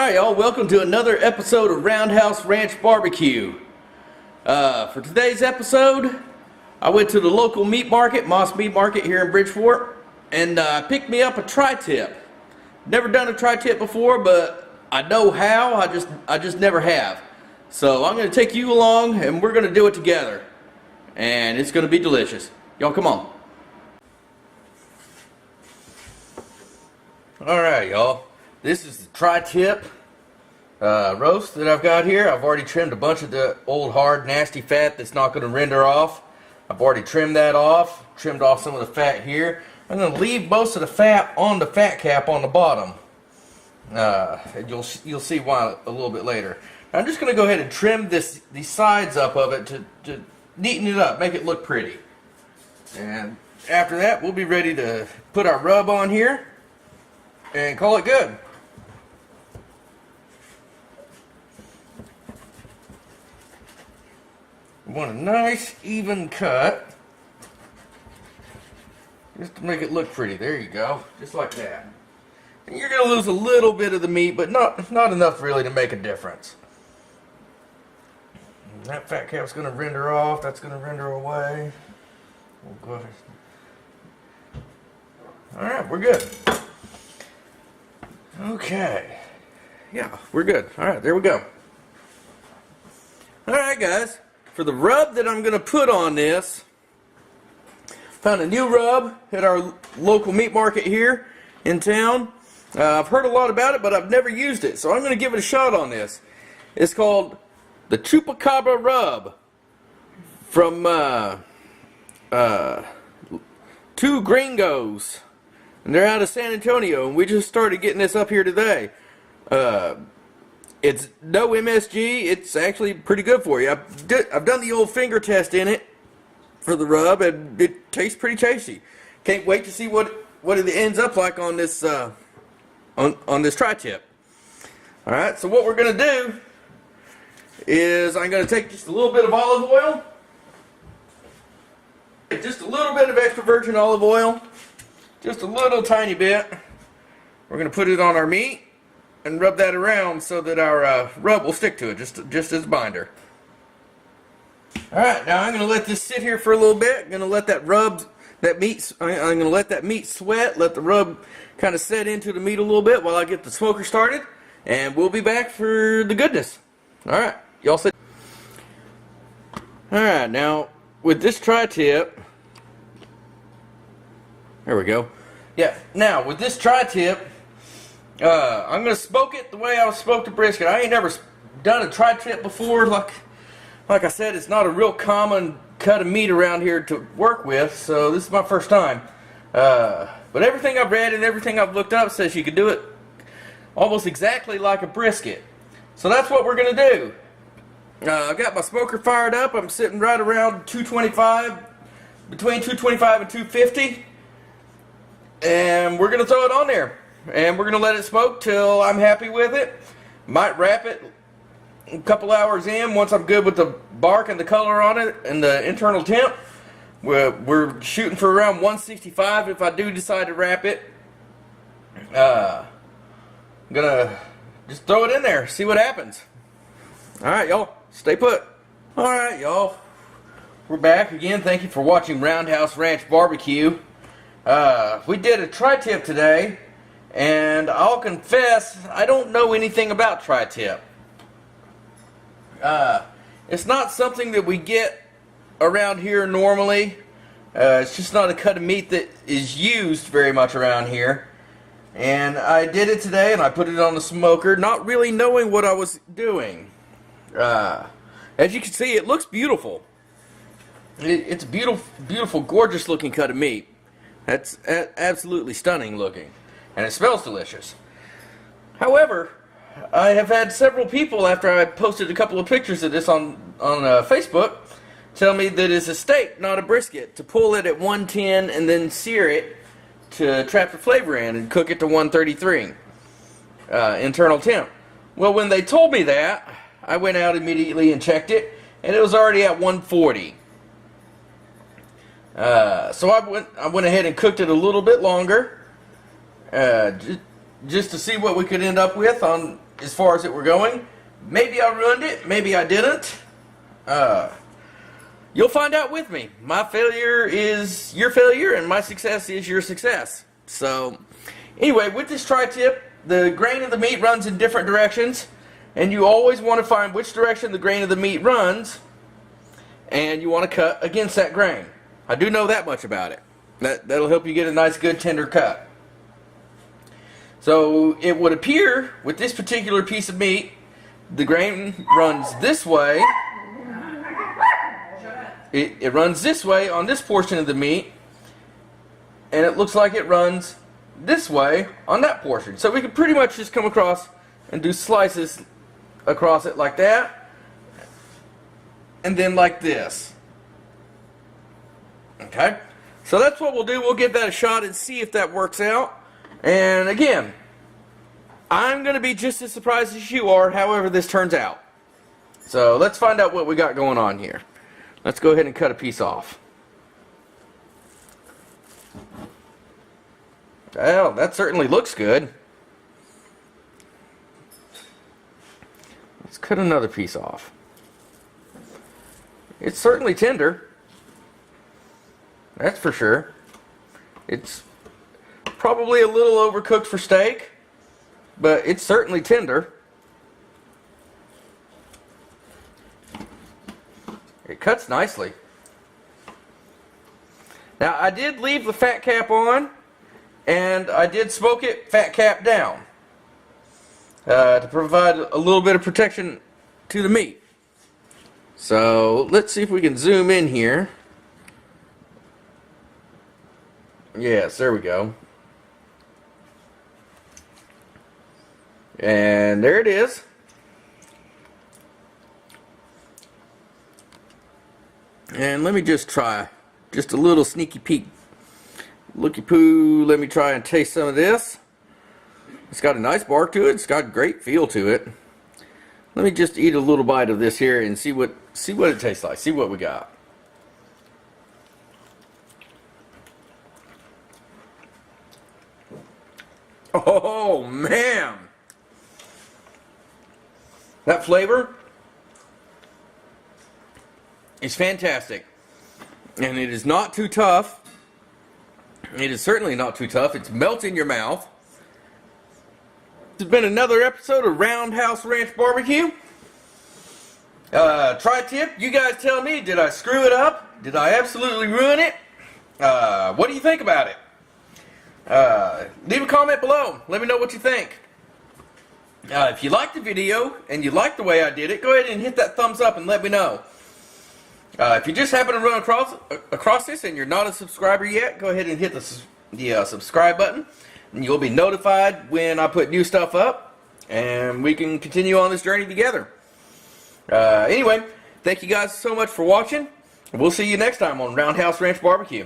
Alright y'all, welcome to another episode of Roundhouse Ranch Barbecue. For today's episode, I went to the local meat market, Moss Meat Market here in Bridgeport, and picked me up a tri-tip. Never done a tri-tip before, but I know how, I just never have. So I'm going to take you along and we're going to do it together. And it's going to be delicious. Y'all come on. Alright y'all, this is the tri-tip roast that I've got here. I've already trimmed a bunch of the old hard nasty fat that's not going to render off. I've already trimmed that off, trimmed off some of the fat here. I'm going to leave most of the fat on the fat cap on the bottom. And you'll see why a little bit later. I'm just going to go ahead and trim these sides up of it to neaten it up, make it look pretty. And after that, we'll be ready to put our rub on here and call it good. We want a nice even cut, just to make it look pretty. There you go, just like that. And you're going to lose a little bit of the meat, but not enough really to make a difference. And that fat cap's going to render off, that's going to render away. We'll go ahead. Alright, we're good. Okay. Yeah, we're good. Alright, there we go. Alright guys, for the rub that I'm going to put on this, found a new rub at our local meat market here in town. I've heard a lot about it, but I've never used it, so I'm going to give it a shot on this. It's called the Chupacabra Rub from Two Gringos. And they're out of San Antonio, and we just started getting this up here today. It's no MSG. It's actually pretty good for you. I've done the old finger test in it for the rub, and it tastes pretty tasty. Can't wait to see what it ends up like on this on this tri-tip. All right. So what we're gonna do is I'm gonna take just a little bit of olive oil, just a little bit of extra virgin olive oil. Just a little tiny bit. We're going to put it on our meat and rub that around so that our rub will stick to it, just as a binder. Alright, now I'm going to let this sit here for a little bit. I'm going to let I'm going to let that meat sweat, let the rub kind of set into the meat a little bit while I get the smoker started. And we'll be back for the goodness. Alright, y'all sit. Alright, now with this tri-tip, there we go. Yeah, now with this tri-tip, I'm going to smoke it the way I smoked a brisket. I ain't never done a tri-tip before. Like I said, it's not a real common cut of meat around here to work with, so this is my first time. But everything I've read and everything I've looked up says you can do it almost exactly like a brisket. So that's what we're going to do. I've got my smoker fired up. I'm sitting right around 225, between 225 and 250. And we're going to throw it on there. And we're going to let it smoke till I'm happy with it. Might wrap it a couple hours in once I'm good with the bark and the color on it and the internal temp. We're shooting for around 165 if I do decide to wrap it. I'm going to just throw it in there, see what happens. Alright y'all, stay put. Alright y'all, we're back again. Thank you for watching Roundhouse Ranch Barbecue. We did a tri-tip today, and I'll confess, I don't know anything about tri-tip. It's not something that we get around here normally. It's just not a cut of meat that is used very much around here. And I did it today, and I put it on the smoker, not really knowing what I was doing. As you can see, it looks beautiful. It's a beautiful, gorgeous looking cut of meat. That's absolutely stunning looking, and it smells delicious. However, I have had several people, after I posted a couple of pictures of this on Facebook, tell me that it's a steak, not a brisket, to pull it at 110 and then sear it to trap the flavor in and cook it to 133 internal temp. Well, when they told me that, I went out immediately and checked it, and it was already at 140. So I went ahead and cooked it a little bit longer, just to see what we could end up with on as far as it were going. Maybe I ruined it, maybe I didn't. You'll find out with me. My failure is your failure, and my success is your success. So, anyway, with this tri-tip, the grain of the meat runs in different directions, and you always want to find which direction the grain of the meat runs, and you want to cut against that grain. I do know that much about it. That'll help you get a nice, good, tender cut. So, it would appear, with this particular piece of meat, the grain runs this way. It runs this way on this portion of the meat, and it looks like it runs this way on that portion. So we can pretty much just come across and do slices across it like that, and then like this. Okay, so that's what we'll do. We'll give that a shot and see if that works out. And again, I'm going to be just as surprised as you are however this turns out. So let's find out what we got going on here. Let's go ahead and cut a piece off. Well, that certainly looks good. Let's cut another piece off. It's certainly tender. That's for sure. It's probably a little overcooked for steak, but it's certainly tender. It cuts nicely. Now, I did leave the fat cap on, and I did smoke it fat cap down to provide a little bit of protection to the meat. So let's see if we can zoom in here. Yes, there we go. And there it is. And let me just try just a little sneaky peek. Looky poo, let me try and taste some of this. It's got a nice bark to it. It's got a great feel to it. Let me just eat a little bite of this here and see what it tastes like. See what we got. Oh man, that flavor is fantastic, and it is not too tough. It is certainly not too tough. It's melts in your mouth. This has been another episode of Roundhouse Ranch Barbecue. Tri-tip, you guys tell me, did I screw it up? Did I absolutely ruin it? What do you think about it? Leave a comment below. Let me know what you think. If you liked the video and you like the way I did it, go ahead and hit that thumbs up and let me know. If you just happen to run across this and you're not a subscriber yet, go ahead and hit the subscribe button, and you'll be notified when I put new stuff up, and we can continue on this journey together. Anyway, thank you guys so much for watching. We'll see you next time on Roundhouse Ranch Barbecue.